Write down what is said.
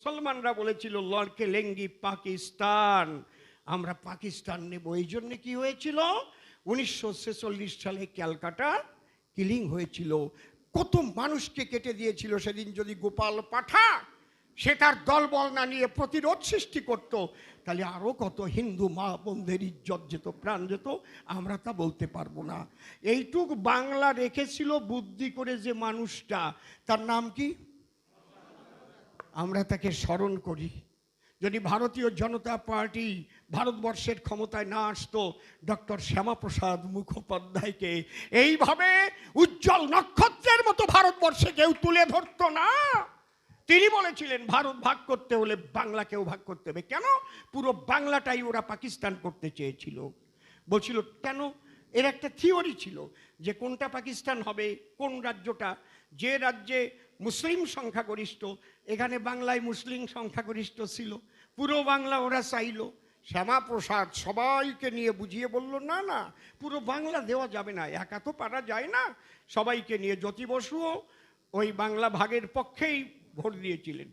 মুসলমানরা বলেছিল লড়কে লেঙ্গি পাকিস্তান, আমরা পাকিস্তান নেব। এই জন্য কি হয়েছিল, 1946 সালে ক্যালকাটা কিলিং হয়েছিল। কত মানুষকে কেটে দিয়েছিল সেদিন। যদি গোপাল পাঠা সে তার দলবল না নিয়ে প্রতিরোধ সৃষ্টি করত, তাহলে আরও কত হিন্দু মা বোনদের ইজ্জত যেত, প্রাণ যেত, আমরা তা বলতে পারবো না। এইটুক বাংলা রেখেছিল বুদ্ধি করে যে মানুষটা, তার নাম কি, আমরা তাকে স্মরণ করি। যদি ভারতীয় জনতা পার্টি ভারতবর্ষের ক্ষমতায় না আসতো, ডক্টর শ্যামাপ্রসাদ মুখোপাধ্যায়কে এইভাবে উজ্জ্বল নক্ষত্রের মতো ভারতবর্ষে কেউ তুলে ধরতো না। তিনি বলেছিলেন ভারত ভাগ করতে হলে বাংলাকেও ভাগ করতে হবে। কেন? পুরো বাংলাটাই ওরা পাকিস্তান করতে চেয়েছিল। বলছিল কেন, এর একটা থিওরি ছিল যে কোনটা পাকিস্তান হবে, কোন রাজ্যটা, যে রাজ্যে মুসলিম সংখ্যাগরিষ্ঠ, এখানে বাংলায় মুসলিম সংখ্যাগরিষ্ঠ ছিল, পুরো বাংলা ওরা চাইল। শ্যামাপ্রসাদ সবাইকে নিয়ে বুঝিয়ে বলল না না, পুরো বাংলা দেওয়া যাবে না, একা তো পারা যায় না। সবাইকে নিয়ে জ্যোতি বসুও ওই বাংলা ভাগের পক্ষেই ভোট দিয়েছিলেন।